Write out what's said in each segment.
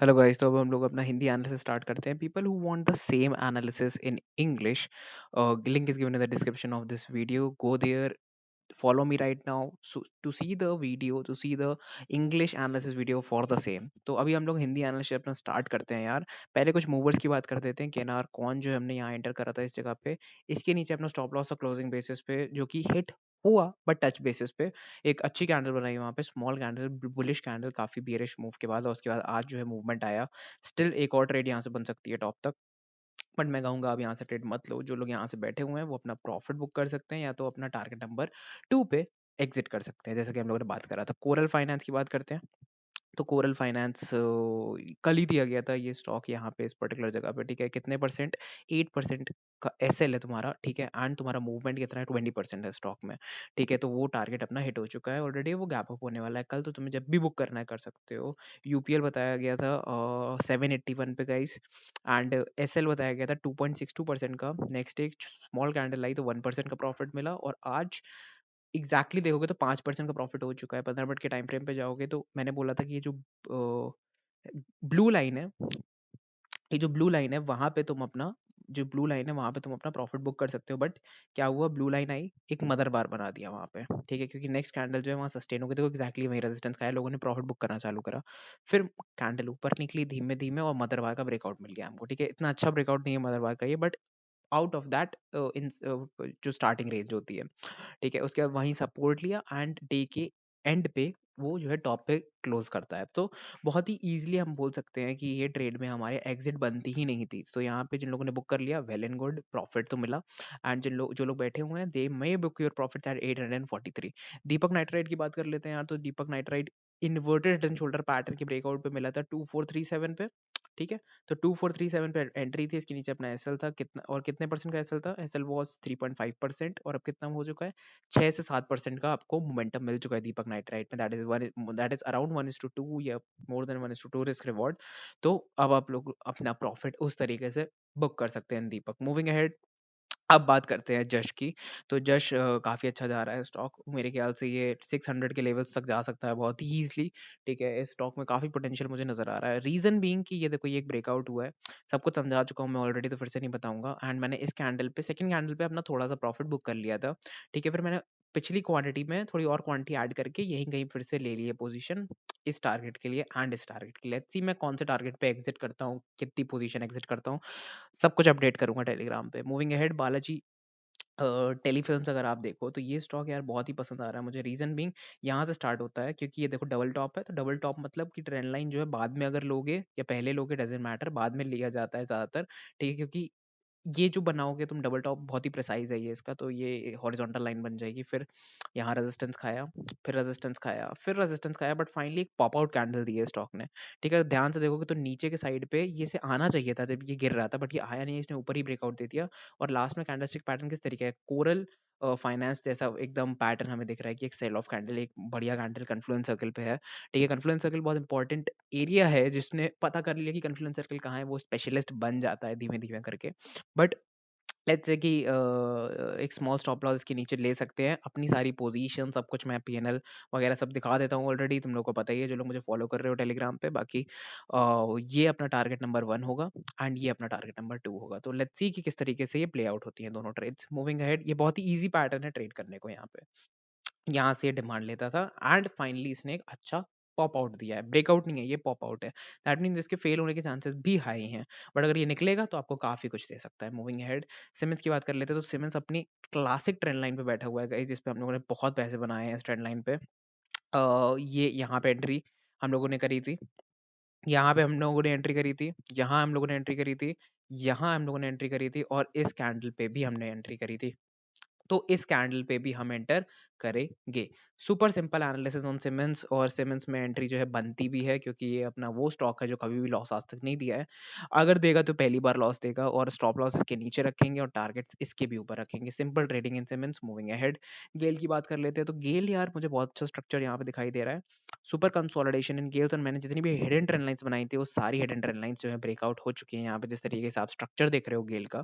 Hello guys, तो अब हम लोग अपना हिंदी एनालिसिस स्टार्ट करते हैं। People who want the same analysis in English, link is given in the description of this video. Go there, follow me right now, so to see the video, to see the English analysis video for the same। तो अभी हम लोग Hindi analysis अपना start करते हैं यार। पहले कुछ मूवर्स की बात कर देते हैं। केनार कौन जो हमने यहाँ एंटर करा था इस जगह पे, इसके नीचे अपना स्टॉप लॉस और क्लोजिंग बेसिस पे जो कि हिट हुआ, बट टच बेसिस पे एक अच्छी कैंडल बनाई वहाँ पे, स्मॉल कैंडल, बुलिश कैंडल, काफी बियरिश मूव के बाद, और उसके बाद आज जो है मूवमेंट आया। स्टिल एक और ट्रेड यहाँ से बन सकती है टॉप तक, बट मैं कहूँगा अब यहाँ से ट्रेड मत लो। जो लोग यहाँ से बैठे हुए हैं वो अपना प्रॉफिट बुक कर सकते हैं, या तो अपना टारगेट नंबर 2 पे एग्जिट कर सकते हैं, जैसे कि हम लोगों ने बात करा था। कोरल फाइनेंस की बात करते हैं। तो कोरल फाइनेंस कल ही दिया गया था ये स्टॉक यहाँ पे इस पर्टिकुलर जगह पे, ठीक है। कितने परसेंट? 8% का एसएल है तुम्हारा, ठीक है। एंड तुम्हारा मूवमेंट कितना है? 20% है स्टॉक में, ठीक है। तो वो टारगेट अपना हिट हो चुका है ऑलरेडी, वो गैप अप होने वाला है कल, तो तुम्हें जब भी बुक करना है कर सकते हो। यूपीएल बताया गया था 781 पे गाइस, एंड एसएल बताया गया था 2.62% का। नेक्स्ट एक स्मॉल कैंडल आई तो 1% का प्रॉफिट मिला, और आज एग्जैक्टली देखोगे तो 5% का प्रॉफिट हो चुका है। 15 मिनट के टाइम फ्रेम पे जाओगे तो मैंने बोला था कि ये जो ब्लू लाइन है, ये जो ब्लू लाइन है वहां पे तुम अपना, जो ब्लू लाइन है वहां पे तुम अपना प्रॉफिट बुक कर सकते हो। बट क्या हुआ, ब्लू लाइन आई, एक मदर बार बना दिया वहां पे, ठीक है, क्योंकि नेक्स्ट कैंडल जो है वहाँ सस्टेन हो गई। देखो एग्जैक्टली वही रेजिस्टेंस का है, लोगों ने प्रॉफिट बुक करना चालू करा। फिर कैंडल ऊपर निकली धीमे धीमे, और मदर बार का ब्रेकआउट मिल गया हमको, ठीक है। इतना अच्छा ब्रेकआउट नहीं है मदर बार का ये, but out of that in जो स्टार्टिंग रेंज होती है, ठीक है, उसके बाद वहीं सपोर्ट लिया, एंड डे के एंड पे वो जो है टॉप पे क्लोज करता है। तो बहुत ही इजीली हम बोल सकते हैं कि ये ट्रेड में हमारे एग्जिट बनती ही नहीं थी। तो यहाँ पे जिन लोगों ने बुक कर लिया, वेल एंड गुड, प्रॉफिट तो मिला। एंड जिन लोग, जो लोग बैठे हुए हैं, they may book your profit at 843। Deepak nitrite की बात कर लेते हैं यार। तो Deepak nitrite inverted head and shoulder pattern के ब्रेकआउट पे मिला था 2437 पे, ठीक है। तो 2437 पे एंट्री थी, इसके नीचे अपना एसएल था कितना, और कितने परसेंट का एसएल था? एसएल वाज 3.5%, और अब कितना हो चुका है? 6 से 7% का आपको मोमेंटम मिल चुका है दीपक नाइट्राइट में। दैट इज अराउंड 1:2 या मोर देन 1:2 रिस्क रिवॉर्ड। तो अब आप लोग अपना प्रॉफिट उस तरीके से बुक कर सकते हैं दीपक। मूविंग अहेड, अब बात करते हैं जश की। तो जश काफ़ी अच्छा जा रहा है स्टॉक। मेरे ख्याल से ये 600 के लेवल्स तक जा सकता है बहुत ही ईज़िली, ठीक है। इस स्टॉक में काफ़ी पोटेंशियल मुझे नज़र आ रहा है। रीज़न बीइंग कि ये देखो, ये एक ब्रेकआउट हुआ है। सब कुछ समझा चुका हूँ मैं ऑलरेडी, तो फिर से नहीं बताऊँगा। एंड मैंने इस कैंडल पे, सेकंड कैंडल पे अपना थोड़ा-सा प्रॉफिट बुक कर लिया था, ठीक है। फिर मैंने पिछली क्वांटिटी में थोड़ी और क्वांटिटी ऐड करके यहीं कहीं फिर से ले ली है पोज़ीशन, इस टारगेट के लिए एंड इस टारगेट के लिए। लेट्स सी मैं कौन से टारगेट पे एग्ज़िट करता हूँ, कितनी पोज़ीशन एग्ज़िट करता हूँ, सब कुछ अपडेट करूँगा टेलीग्राम पे। मूविंग अहेड, बालाजी टेलीफ़िल्म्स अगर आप देखो तो ये स्टॉक यार बहुत ही पसंद आ रहा है मुझे। रीज़न बीइंग, यहाँ से स्टार्ट होता है, क्योंकि ये देखो डबल टॉप है। तो डबल टॉप मतलब कि ट्रेंड लाइन जो है बाद में अगर लोगे या पहले लोगे, डज़न्ट मैटर, बाद में लिया जाता है ज़्यादातर, ठीक है। क्योंकि ये जो बनाओगे तुम डबल टॉप, बहुत ही प्रिसाइज़ है ये इसका, तो ये हॉरिज़ॉन्टल लाइन बन जाएगी। फिर यहाँ रेजिस्टेंस खाया, फिर रेजिस्टेंस खाया, फिर रेजिस्टेंस खाया, बट फाइनली एक पॉप आउट कैंडल दी है स्टॉक ने, ठीक है। ध्यान से देखोगे तो नीचे के साइड पे ये से आना चाहिए था जब ये गिर रहा था, बट ये आया नहीं, इसने ऊपर ही ब्रेकआउट दे दिया। और लास्ट में कैंडलस्टिक पैटर्न किस तरीके है? कोरल फाइनेंस जैसा एकदम पैटर्न हमें दिख रहा है कि एक सेल ऑफ कैंडल, एक बढ़िया कैंडल कन्फ्लुएंस सर्कल पे है, ठीक है। कन्फ्लुएंस सर्कल बहुत इंपॉर्टेंट एरिया है, जिसने पता कर लिया कि कन्फ्लुएंस सर्कल कहाँ है, वो स्पेशलिस्ट बन जाता है धीमे धीमे करके। बट लेट्स से कि एक स्मॉल स्टॉप लॉस इसके नीचे ले सकते हैं। अपनी सारी पोजीशन सब कुछ मैं पीएनएल वगैरह सब दिखा देता हूँ ऑलरेडी, तुम लोग को पता ही है जो लोग मुझे फॉलो कर रहे हो टेलीग्राम पे। बाकी ये अपना टारगेट नंबर 1 होगा, एंड ये अपना टारगेट नंबर 2 होगा। तो लेट्स सी कि किस तरीके से ये प्ले आउट होती हैं दोनों ट्रेड्स। मूविंग अहेड, ये बहुत ही ईजी पैटर्न है ट्रेड करने को। यहाँ से डिमांड लेता था, एंड फाइनली इसने एक अच्छा पॉप आउट दिया है। ब्रेकआउट नहीं है, ये पॉप आउट है। दैट मीन्स इसके फेल होने के चांसेस भी हाई हैं, बट अगर ये निकलेगा तो आपको काफी कुछ दे सकता है। मूविंग अहेड, सिमेंस की बात कर लेते हैं। तो सिमेंस अपनी क्लासिक ट्रेंड लाइन पे बैठा हुआ है गाइस, जिस पे हम लोगों ने बहुत पैसे बनाए हैं इस ट्रेंड लाइन पे। ये यहाँ पे एंट्री हम लोगों ने करी थी, यहाँ पे हम लोगों ने एंट्री करी थी, यहाँ हम लोगों ने एंट्री करी थी, यहाँ हम लोगों ने एंट्री करी थी, और इस कैंडल पे भी हमने एंट्री करी थी। तो इस कैंडल पे भी हम एंटर करेंगे। Super simple analysis on Siemens, और सिमेंस में एंट्री जो है बनती भी है, क्योंकि ये अपना वो स्टॉक है जो कभी भी लॉस आज तक नहीं दिया है। अगर देगा तो पहली बार लॉस देगा, और स्टॉप लॉस इसके नीचे रखेंगे और टारगेट्स इसके भी ऊपर रखेंगे। Simple trading in Siemens. Moving ahead, GAIL की बात कर लेते हैं। तो गेल यार मुझे बहुत अच्छा स्ट्रक्चर यहाँ पे दिखाई दे रहा है। सुपर कंसोलिडेशन इन गेल्स, और मैंने जितनी भी हिडन ट्रेंड लाइंस बनाई थी वो सारी हिडन ट्रेंड लाइंस जो है ब्रेकआउट हो चुकी हैं यहाँ पे। जिस तरीके से आप स्ट्रक्चर देख रहे हो गेल का,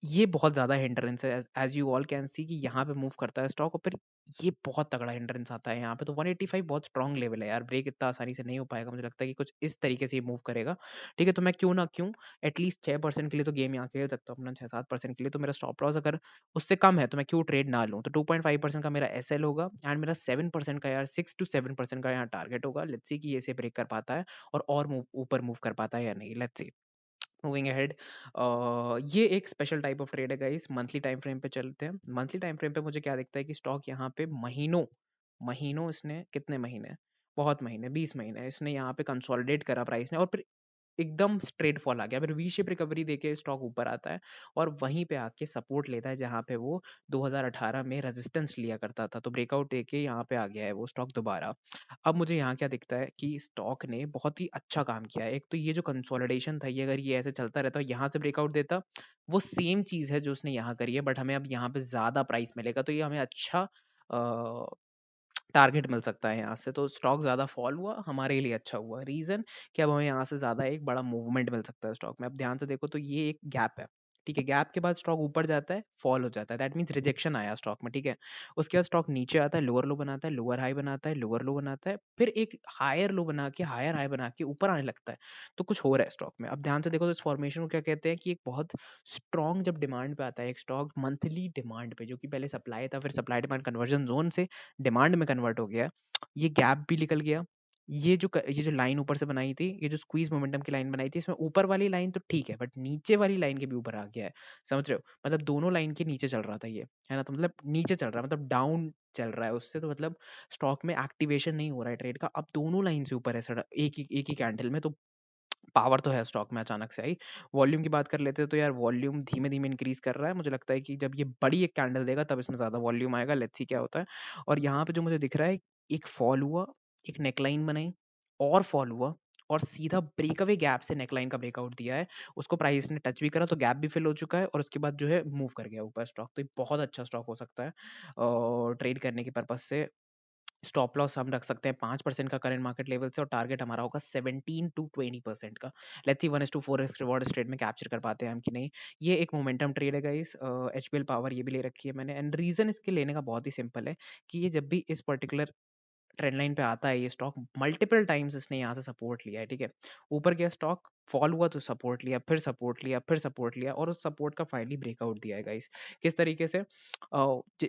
ये बहुत ज़्यादा हिंड्रेंस है, as you all can see कि यहाँ पे मूव करता है स्टॉक और फिर ये बहुत तगड़ा हिंड्रेंस आता है यहाँ पे। तो 185 बहुत स्ट्रॉन्ग लेवल है यार, ब्रेक इतना आसानी से नहीं हो पाएगा। मुझे लगता है कि कुछ इस तरीके से ये मूव करेगा, ठीक है? तो मैं क्यों ना क्यों एटलीस्ट 6% के लिए तो गेम यहाँ खेल सकता हूँ अपना, 6-7% के लिए। तो मेरा स्टॉप लॉस अगर उससे कम है तो मैं क्यों ट्रेड ना लूँ? तो 2.5% का मेरा एसएल होगा एंड मेरा 7% का यार 6 to 7% का यहाँ टारगेट होगा। लेट्स सी कि ये इसे ब्रेक कर पाता है और मूव ऊपर मूव कर पाता है या नहीं। Let's see. मूविंग अहेड, ये एक स्पेशल टाइप ऑफ ट्रेड है गाइस। मंथली टाइम फ्रेम पे चलते हैं। मंथली टाइम फ्रेम पे मुझे क्या दिखता है कि स्टॉक यहाँ पे महीनों महीनों इसने कितने महीने, बहुत महीने, 20 महीने इसने यहाँ पे कंसोलिडेट करा प्राइस ने और फिर एकदम स्ट्रेट फॉल आ गया, फिर वी शेप रिकवरी देके स्टॉक ऊपर आता है और वहीं पे आके सपोर्ट लेता है जहाँ पे वो 2018 में रेजिस्टेंस लिया करता था। तो ब्रेकआउट देके यहाँ पे आ गया है वो स्टॉक दोबारा। अब मुझे यहाँ क्या दिखता है कि स्टॉक ने बहुत ही अच्छा काम किया है। एक तो ये जो कंसोलिडेशन था, ये अगर ये ऐसे चलता रहता, यहाँ से ब्रेकआउट देता, वो सेम चीज़ है जो उसने यहाँ करी है, बट हमें अब यहाँ पे ज़्यादा प्राइस मिलेगा, तो ये हमें अच्छा टारगेट मिल सकता है यहाँ से। तो स्टॉक ज़्यादा फॉल हुआ, हमारे लिए अच्छा हुआ। रीज़न कि अब हमें यहाँ से ज़्यादा एक बड़ा मूवमेंट मिल सकता है स्टॉक में। अब ध्यान से देखो तो ये एक गैप है, ठीक है? गैप के बाद स्टॉक ऊपर जाता है, फॉल हो जाता है, दैट मीन्स रिजेक्शन आया स्टॉक में, ठीक है? उसके बाद स्टॉक नीचे आता है, लोअर लो बनाता है, लोअर हाई बनाता है, लोअर लो बनाता है, फिर एक हायर लो बना के, हायर हाई बना के ऊपर आने लगता है। तो कुछ हो रहा है स्टॉक में। अब ध्यान से देखो तो इस फॉर्मेशन को क्या कहते हैं कि एक बहुत स्ट्रॉन्ग जब डिमांड पे आता है एक स्टॉक, मंथली डिमांड पे, जो कि पहले सप्लाई था, फिर सप्लाई डिमांड कन्वर्जन जोन से डिमांड में कन्वर्ट हो गया है। ये गैप भी निकल गया। ये जो लाइन ऊपर से बनाई थी, ये जो स्क्वीज मोमेंटम की लाइन बनाई थी, इसमें ऊपर वाली लाइन तो ठीक है, बट नीचे वाली लाइन के भी ऊपर आ गया है। समझ रहे हो? मतलब दोनों लाइन के नीचे चल रहा था ये, है ना? तो मतलब नीचे चल रहा है, मतलब डाउन चल रहा है उससे, तो मतलब स्टॉक में एक्टिवेशन नहीं हो रहा है ट्रेड का। अब दोनों लाइन से ऊपर है एक ही कैंडल में, तो पावर तो है स्टॉक में अचानक से आई। वॉल्यूम की बात कर लेते हैं तो यार वॉल्यूम धीमे-धीमे इंक्रीज़ कर रहा है। मुझे लगता है कि जब ये बड़ी एक कैंडल देगा तब इसमें ज़्यादा वॉल्यूम आएगा। लेट्स सी क्या होता है। और यहाँ पे जो मुझे दिख रहा है, एक फॉल हुआ, एक नेकलाइन बनाई और फॉल हुआ और सीधा ब्रेकअवे गैप से नेकलाइन का ब्रेकआउट दिया है। उसको प्राइस ने टच भी करा तो गैप भी फिल हो चुका है और उसके बाद जो है मूव कर गया ऊपर स्टॉक। तो ये बहुत अच्छा स्टॉक हो सकता है ट्रेड करने के पर्पज़ से। स्टॉप लॉस हम रख सकते हैं 5% का करंट मार्केट लेवल से और टारगेट हमारा होगा 17 to 20% का। लेट्स सी 1:4 रिस्क रिवॉर्ड इस ट्रेड में कैप्चर कर पाते हैं हम कि नहीं। ये एक मोमेंटम ट्रेड है गाइस। एचबीएल पावर ये भी ले रखी है मैंने एंड रीजन इसके लेने का बहुत ही सिंपल है कि ये जब भी इस पर्टिकुलर ट्रेंड लाइन पे आता है ये स्टॉक, मल्टीपल टाइम्स इसने यहाँ से सपोर्ट लिया है, ठीक है? ऊपर गया स्टॉक, फॉल हुआ तो सपोर्ट लिया, फिर सपोर्ट लिया, फिर सपोर्ट लिया और उस सपोर्ट का फाइनली ब्रेकआउट दिया है गाइस। किस तरीके से?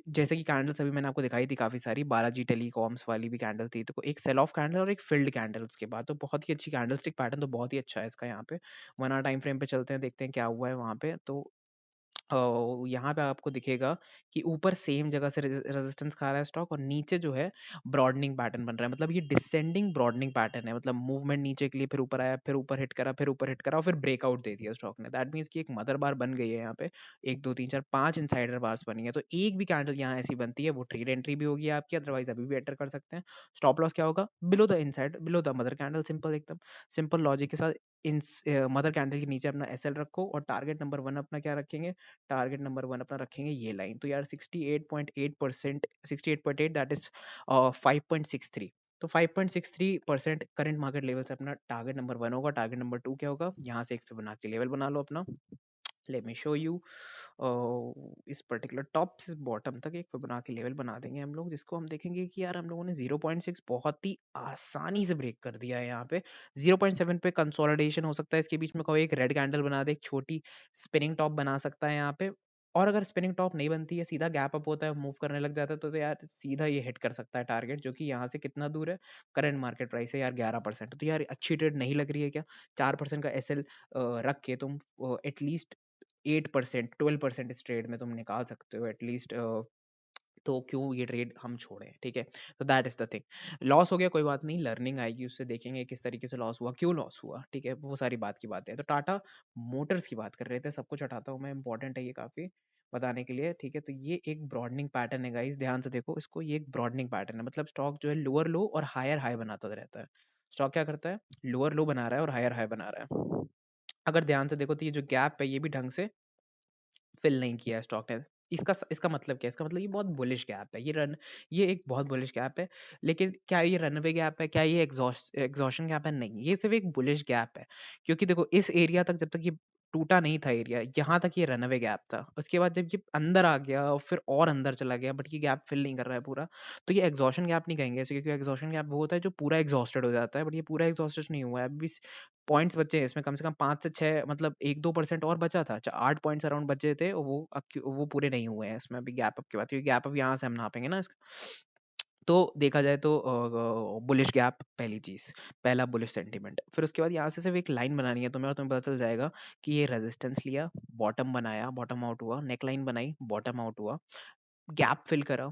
जैसे कि कैंडल्स अभी मैंने आपको दिखाई थी काफ़ी सारी, बालाजी टेलीकॉम्स वाली भी कैंडल थी, तो एक सेल ऑफ कैंडल और एक फिल्ड कैंडल उसके बाद, तो बहुत ही अच्छी कैंडलस्टिक पैटर्न तो बहुत ही अच्छा है इसका यहाँ पे। 1 आवर टाइम फ्रेम पे चलते हैं, देखते हैं क्या हुआ है वहाँ पे। तो यहाँ पे आपको दिखेगा कि ऊपर सेम जगह से रेजिस्टेंस खा रहा है स्टॉक और नीचे जो है ब्रॉडनिंग पैटर्न बन रहा है। मतलब ये डिसेंडिंग ब्रॉडनिंग पैटर्न है, मतलब मूवमेंट नीचे के लिए, फिर ऊपर आया, फिर ऊपर हिट करा, फिर ऊपर हिट करा और फिर ब्रेकआउट दे दिया स्टॉक ने। दैट मीन्स कि एक मदर बार बन गई है यहाँ पे। 1 2 3 4 5 इनसाइडर बार्स बनी है, तो एक भी कैंडल यहाँ ऐसी बनती है वो ट्रेड एंट्री भी होगी आपकी, अदरवाइज अभी भी एंटर कर सकते हैं। स्टॉप लॉस क्या होगा? Below the inside, below the mother candle. Simple, एकदम सिंपल लॉजिक के साथ इन मदर कैंडल के नीचे अपना एसएल रखो और टारगेट नंबर 1 अपना क्या रखेंगे? टारगेट नंबर 1 अपना रखेंगे ये लाइन। तो यार 68.8%, 68.8 दैट इज 5.63। तो 5.63% करंट मार्केट लेवल से अपना टारगेट नंबर 1 होगा। टारगेट नंबर 2 क्या होगा? यहाँ से एक फिबोनाची लेवल बना लो अपना। Let me show you. इस पर्टिकुलर टॉप से बॉटम तक एक फिबोनाची लेवल बना देंगे हम लोग, जिसको हम देखेंगे कि यार हम लोगों ने 0.6 बहुत ही आसानी से ब्रेक कर दिया है यहाँ पे। 0.7 पे कंसोलिडेशन हो सकता है, इसके बीच में कोई एक रेड कैंडल बना दे, एक छोटी स्पिनिंग टॉप बना सकता है यहाँ पे। और अगर स्पिनिंग टॉप नहीं बनती है, सीधा गैप अप होता है, मूव करने लग जाता है, तो यार सीधा ये हिट कर सकता है टारगेट, जो कि यहाँ से कितना दूर है? करंट मार्केट प्राइस है यार 11%। तो यार अच्छी ट्रेड नहीं लग रही है क्या? 4% का एसएल रख के तुम एटलीस्ट 8%, 12% इस ट्रेड में तुम निकाल सकते हो एटलीस्ट। तो क्यों ये ट्रेड हम छोड़ें, ठीक है? तो that is the thing. Loss हो गया, कोई बात नहीं, लर्निंग आएगी उससे, देखेंगे किस तरीके से लॉस हुआ, क्यों लॉस हुआ, ठीक है? वो सारी बात की बात है। तो टाटा मोटर्स की बात कर रहे थे, सब कुछ हटाता हूँ मैं, इंपॉर्टेंट है ये काफी बताने के लिए, ठीक है? तो ये एक ब्रॉडनिंग पैटर्न है गाइस, ध्यान से देखो इसको, ये एक ब्रॉडनिंग पैटर्न है। मतलब स्टॉक जो है लोअर लो और हायर हाई बनाता रहता है। स्टॉक क्या करता है? लोअर लो बना रहा है और हायर हाई बना रहा है। अगर ध्यान से देखो तो ये जो गैप है ये भी ढंग से फिल नहीं किया है स्टॉक ने। इसका मतलब क्या है? इसका मतलब ये बहुत बुलिश गैप है। ये एक बहुत बुलिश गैप है। लेकिन क्या ये रनवे गैप है? क्या ये एग्ज़ॉशन गैप है? नहीं, ये सिर्फ़ एक बुलिश गैप है। क्योंकि देखो इस एरिया तक जब तक ये टूटा नहीं था एरिया, यहाँ तक ये रनअवे गैप था। उसके बाद जब ये अंदर आ गया और फिर और अंदर चला गया, बट ये गैप फिल नहीं कर रहा है पूरा, तो ये एग्जॉशन गैप नहीं कहेंगे इसे, क्योंकि एग्जॉशन गैप वो होता है जो पूरा एग्जॉस्टेड हो जाता है, बट ये पूरा एग्जॉस्टेड नहीं हुआ है अभी। पॉइंट्स बचे हैं इसमें कम से कम 5 से 6, मतलब 1-2% और बचा था, 8 पॉइंट्स अराउंड बचे थे, और वो पूरे नहीं हुए हैं इसमें अभी गैप अप के बाद, क्योंकि गैप अप यहाँ से हम नापेंगे ना इसका। तो देखा जाए तो बुलिश गैप पहली चीज, पहला बुलिश सेंटीमेंट। फिर उसके बाद यहाँ से सिर्फ एक लाइन बनानी है तुम्हें, और तुम्हें पता चल जाएगा कि ये रेजिस्टेंस लिया, बॉटम बनाया, बॉटम आउट हुआ, नेक लाइन बनाई, बॉटम आउट हुआ, गैप फिल करा,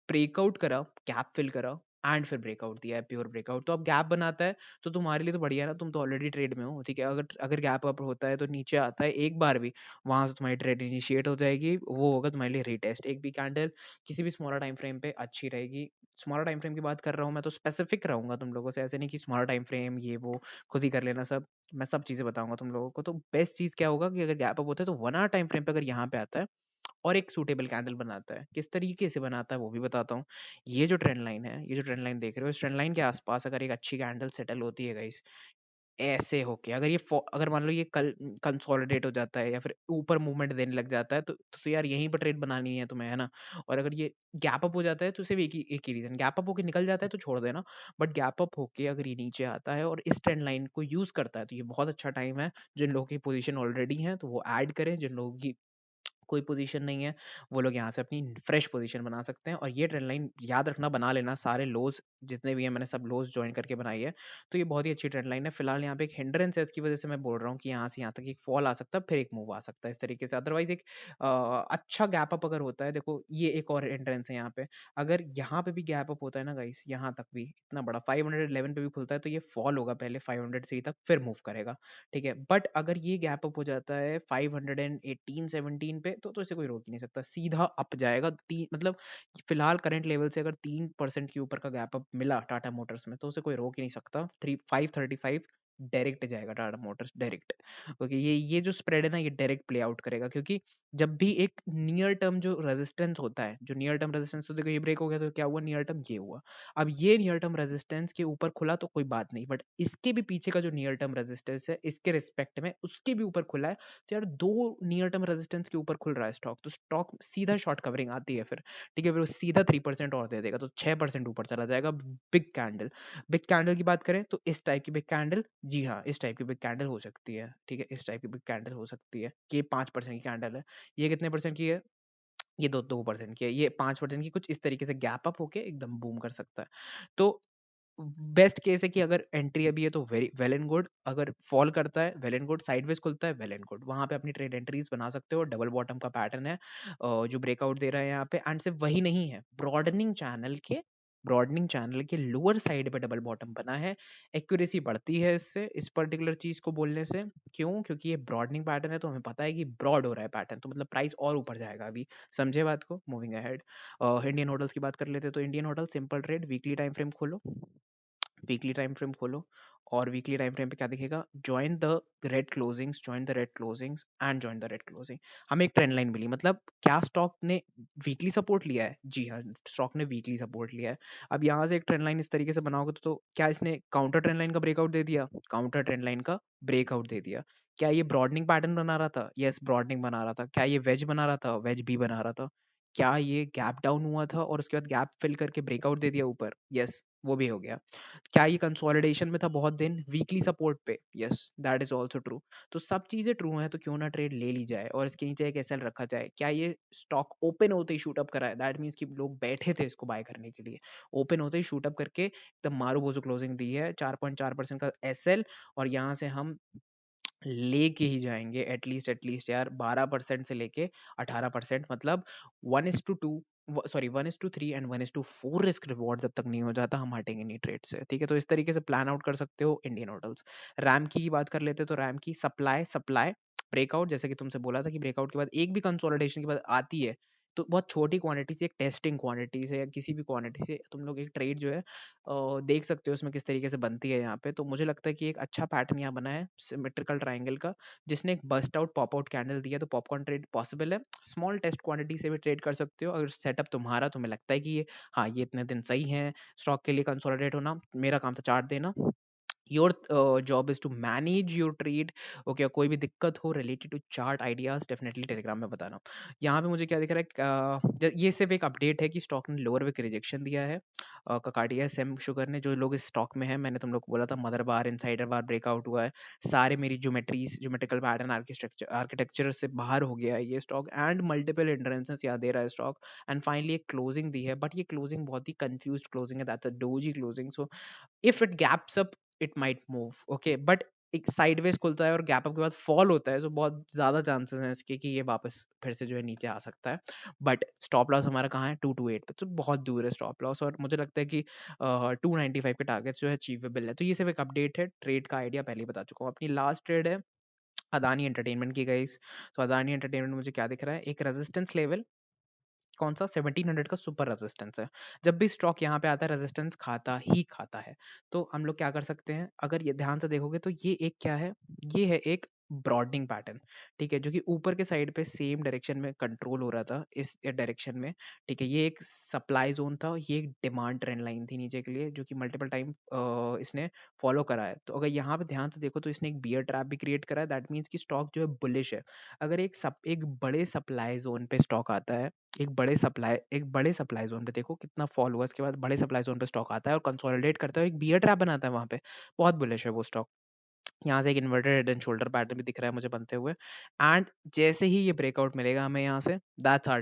ब्रेकआउट करा, गैप फिल करा, एंड फिर ब्रेकआउट दिया है, प्योर ब्रेकआउट। तो अब गैप बनाता है तो तुम्हारे लिए तो बढ़िया है ना, तुम तो ऑलरेडी ट्रेड में हो, ठीक है। अगर अगर गैप अप होता है तो नीचे आता है एक बार भी, वहां से तुम्हारी ट्रेड इनिशिएट हो जाएगी, वो होगा तुम्हारे लिए रीटेस्ट। एक भी कैंडल किसी भी स्मॉलर टाइम फ्रेम पे अच्छी रहेगी। स्मॉलर टाइम फ्रेम की बात कर रहा हूँ मैं, तो स्पेसिफिक रहूंगा तुम लोगों से, ऐसे नहीं कि स्मॉलर टाइम फ्रेम ये वो खुद ही कर लेना सब। मैं सब चीजें बताऊंगा तुम लोगों को। तो बेस्ट चीज क्या होगा कि अगर गैप अप होता है तो 1 आवर टाइम फ्रेम पे अगर यहाँ पे आता है और एक सूटेबल कैंडल बनाता है, किस तरीके से बनाता है वो भी बताता हूँ। ये जो ट्रेंड लाइन है, ये जो ट्रेंड लाइन देख रहे हो, इस ट्रेंड लाइन के आसपास अगर एक अच्छी कैंडल सेटल होती है गाइस, ऐसे होके, अगर अगर मान लो ये कल कंसोलिडेट हो जाता है या फिर ऊपर मूवमेंट देने लग जाता है, तो यार यहीं पर ट्रेड बनानी है तुम्हें, है ना। और अगर ये गैप अप हो जाता है तो सिर्फ एक ही रीजन, गैप अप होके निकल जाता है तो छोड़ देना, बट गैप अप होके अगर ये नीचे आता है और इस ट्रेंड लाइन को यूज करता है, तो ये बहुत अच्छा टाइम है। जिन लोगों की पोजीशन ऑलरेडी है तो वो ऐड करें, जिन लोगों की कोई पोजीशन नहीं है वो लोग यहाँ से अपनी फ्रेश पोजीशन बना सकते हैं। और ये ट्रेंड लाइन याद रखना, बना लेना, सारे लोज जितने भी हैं मैंने सब लोज ज्वाइन करके बनाई है। तो ये बहुत ही अच्छी ट्रेंड लाइन है। फिलहाल यहाँ पे एक हिंड्रेंस है, इसकी वजह से मैं बोल रहा हूँ कि यहाँ से यहाँ तक एक फॉल आ सकता है, फिर एक मूव आ सकता है इस तरीके से। अदरवाइज एक अच्छा गैप अप अगर होता है, देखो ये एक और एंट्रेंस है यहाँ पे, अगर यहाँ पे भी गैप अप होता है ना गाइस, यहाँ तक भी इतना बड़ा 511 पे भी खुलता है, तो ये फॉल होगा पहले 503 तक, फिर मूव करेगा, ठीक है। बट अगर ये गैप अप हो जाता है 518-17 पे, तो इसे कोई रोक ही नहीं सकता, सीधा अप जाएगा। मतलब फिलहाल करंट लेवल से अगर 3% के ऊपर का गैप अप मिला टाटा मोटर्स में, तो उसे कोई रोक ही नहीं सकता। 535 डायरेक्ट जाएगा टाटा मोटर्स, डायरेक्ट। ओके, ये जो स्प्रेड है ना, ये डायरेक्ट प्ले आउट करेगा, क्योंकि जब भी एक नियर टर्म जो रेजिस्टेंस होता है, जो नियर टर्म रेजिस्टेंस, तो देखो ये ब्रेक हो गया तो क्या हुआ, नियर टर्म ये हुआ। अब ये नियर टर्म रेजिस्टेंस के ऊपर खुला तो कोई बात नहीं, बट इसके भी पीछे का जो नियर टर्म रेजिस्टेंस है, इसके रिस्पेक्ट में उसके भी ऊपर खुला है, तो यार दो नियर टर्म रेजिस्टेंस के ऊपर खुल रहा है स्टॉक, तो स्टॉक सीधा शॉर्ट कवरिंग आती है फिर, ठीक है। फिर वो सीधा 3% और दे देगा, तो 6% ऊपर चला जाएगा। बिग कैंडल, बिग कैंडल की बात करें तो इस टाइप की बिग कैंडल, जी हाँ, इस टाइप की बिग कैंडल हो सकती है, ठीक है, इस टाइप की बिग कैंडल हो सकती है। ये 5% की कैंडल है, ये कितने परसेंट की है, ये 2% की है, ये 5% की, कुछ इस तरीके से गैप अप होके एकदम बूम कर सकता है। तो बेस्ट केस है कि अगर एंट्री अभी है तो वेरी वेल एंड गुड, अगर फॉल करता है वेल एंड गुड, साइडवेज खुलता है वेल एंड गुड, वहां पे अपनी ट्रेड एंट्रीज बना सकते हो। डबल बॉटम का पैटर्न है जो ब्रेकआउट दे रहा है यहाँ पे, एंड सिर्फ वही नहीं है, ब्रॉडनिंग चैनल के लोअर साइड पे डबल बॉटम बना है। एक्यूरेसी बढ़ती है इससे, इस पर्टिकुलर चीज को बोलने से। क्यों? क्योंकि ये ब्रॉडनिंग पैटर्न है, तो हमें पता है कि ब्रॉड हो रहा है पैटर्न, तो मतलब प्राइस और ऊपर जाएगा अभी। समझे बात को? मूविंग अहेड, इंडियन होटल्स की बात कर लेते हैं, तो Indian hotel simple trade, weekly time frame खोलो, वीकली टाइम फ्रेम खोलो, और वीकली टाइम फ्रेम पे क्या दिखेगा, join the red closings, join the red closings and join the red closing. हमें एक ट्रेंड लाइन मिली, मतलब क्या स्टॉक ने वीकली सपोर्ट लिया है, जी हाँ, स्टॉक ने वीकली सपोर्ट लिया है। अब यहाँ से एक ट्रेंड लाइन इस तरीके से बनाओगे तो क्या इसने काउंटर ट्रेंड लाइन का ब्रेकआउट दे दिया, काउंटर ट्रेंड लाइन का ब्रेकआउट दे दिया। क्या ये ब्रॉडनिंग पैटर्न बना रहा था, यस ब्रॉडनिंग बना रहा था। क्या ये वेज बना रहा था, वेज भी बना रहा था। क्या ये गैप डाउन हुआ था और उसके बाद गैप फिल करके ब्रेकआउट दे दिया ऊपर, यस वो भी हो गया। क्या ये कंसोलिडेशन में था बहुत दिन वीकली सपोर्ट पे, yes that is also true. तो सब चीजें ट्रू हैं, तो क्यों ना ट्रेड ले ली जाए और इसके नीचे एक एसएल रखा जाए। क्या ये स्टॉक ओपन होते ही शूट अप करा है, दैट मींस कि लोग बैठे थे इसको बाय करने के लिए, ओपन होते ही शूट अप करके एकदम मारू बोझो क्लोजिंग दी है, 4.4% का एसएल। और यहाँ से हम लेके ही जाएंगे एटलीस्ट यार 12% से लेके 18%, मतलब 1:2, सॉरी 1:3 एंड 1:4 रिस्क रिवॉर्ड जब तक नहीं हो जाता हम हटेंगे नहीं ट्रेड से, ठीक है। तो इस तरीके से प्लान आउट कर सकते हो इंडियन होटल्स। रैम की बात कर लेते हैं, तो रैम की सप्लाई सप्लाई ब्रेकआउट, जैसे कि तुमसे बोला था कि ब्रेकआउट के बाद एक भी कंसोलिडेशन के बाद आती है, तो बहुत छोटी क्वांटिटी से, एक टेस्टिंग क्वांटिटी से या किसी भी क्वांटिटी से तुम लोग एक ट्रेड जो है देख सकते हो उसमें किस तरीके से बनती है यहाँ पे। तो मुझे लगता है कि एक अच्छा पैटर्न यहाँ बना है सिमेट्रिकल ट्रायंगल का, जिसने एक bust out pop out candle दिया, तो पॉपकॉर्न ट्रेड पॉसिबल है। स्मॉल टेस्ट क्वांटिटी से भी ट्रेड कर सकते हो अगर सेटअप तुम्हारा तुम्हें लगता है कि ये, हाँ ये इतने दिन सही है स्टॉक के लिए कंसोलिडेट होना। मेरा काम था चार्ट देना, your job is to manage your trade. Okay, कोई भी दिक्कत हो related to chart ideas definitely Telegram में बताना। यहाँ पे मुझे क्या दिख रहा है, ये सिर्फ एक अपडेट है कि स्टॉक ने लोअर विक रिजेक्शन दिया है। ककाडिया सेम शुगर ने, जो लोग इस स्टॉक में है, मैंने तुम लोग को बोला था मदर बार इनसाइडर बार ब्रेकआउट हुआ है, सारे मेरी ज्योमेट्रिकल पैटर्न आर्किटेक्चर से बाहर हो गया है ये स्टॉक, एंड मल्टीपल एंट्रेंसेस यहाँ दे रहा है स्टॉक, एंड फाइनली एक क्लोजिंग दी है, बट ये क्लोजिंग बहुत ही कंफ्यूज क्लोजिंग है, that's a doji closing. So if it gaps up it might move, okay, but एक साइडवेज खुलता है और गैप अप के बाद फॉल होता है, तो बहुत ज्यादा चांसेस हैं इसके कि ये वापस फिर से जो है नीचे आ सकता है। बट स्टॉप लॉस हमारा कहाँ है, 228 पे, तो बहुत दूर है स्टॉप लॉस, और मुझे लगता है कि 295 के टारगेट जो है अचीवेबल है। तो ये सिर्फ एक अपडेट है, ट्रेड का आइडिया पहले ही बता चुका हूँ। अपनी लास्ट ट्रेड है अदानी एंटरटेनमेंट की गाइस। तो अदानी एंटरटेनमेंट मुझे क्या दिख रहा है, एक रेजिस्टेंस लेवल कौन सा 1700 का सुपर रेजिस्टेंस है। जब भी स्टॉक यहाँ पे आता है रेजिस्टेंस खाता ही खाता है। तो हम लोग क्या कर सकते हैं, अगर ये ध्यान से देखोगे तो ये एक क्या है, ये है एक ब्रॉडनिंग पैटर्न, ठीक है, जो कि ऊपर के साइड पे सेम डायरेक्शन में कंट्रोल हो रहा था इस डायरेक्शन में, ठीक है। ये एक सप्लाई जोन था, ये एक डिमांड ट्रेंड लाइन थी नीचे के लिए, जो कि मल्टीपल टाइम इसने फॉलो करा है। तो अगर यहाँ पे ध्यान से देखो तो इसने एक बियर ट्रैप भी क्रिएट करा है, दैट मीन्स कि स्टॉक जो है बुलिश है। अगर एक बड़े सप्लाई जोन पे स्टॉक आता है, एक बड़े सप्लाई जोन पे देखो कितना फॉल हुआ, इसके बाद बड़े सप्लाई जोन पे स्टॉक आता है और कंसोलिडेट करता है, एक बियर ट्रैप बनाता है वहां पे, बहुत बुलिश है वो स्टॉक। यहाँ से एक inverted head and shoulder pattern भी दिख रहा है मुझे बनते हुए, एंड जैसे ही ये ब्रेकआउट मिलेगा हमें यहाँ से, that's our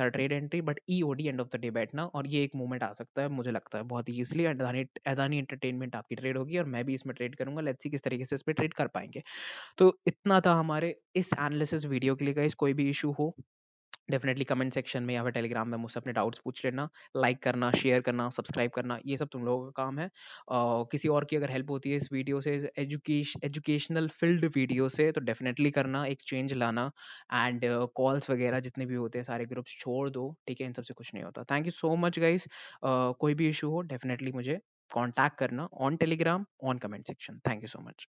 trade entry, but EOD end of the day बैठना, और ये एक मूवमेंट आ सकता है मुझे लगता है बहुत ही ईजिली, अदानी अदानी एंटरटेनमेंट आपकी ट्रेड होगी और मैं भी इसमें ट्रेड करूंगा, लेट्स सी किस तरीके से इस पे ट्रेड कर पाएंगे। तो इतना था हमारे इस एनालिसिस वीडियो के लिए गाइस। कोई भी इशू हो डेफिनेटली कमेंट सेक्शन में या फिर टेलीग्राम में मुझसे अपने डाउट्स पूछ लेना। लाइक करना, शेयर करना, सब्सक्राइब करना, ये सब तुम लोगों का काम है। किसी और की अगर हेल्प होती है इस वीडियो से, एजुकेशनल फील्ड वीडियो से, तो डेफिनेटली करना, एक चेंज लाना। एंड कॉल्स वगैरह जितने भी होते हैं सारे ग्रुप्स छोड़ दो, ठीक है, इन सबसे कुछ नहीं होता। Thank you so much guys. कोई भी इशू हो डेफिनेटली मुझे कॉन्टैक्ट करना on Telegram, on comment section. Thank you so much.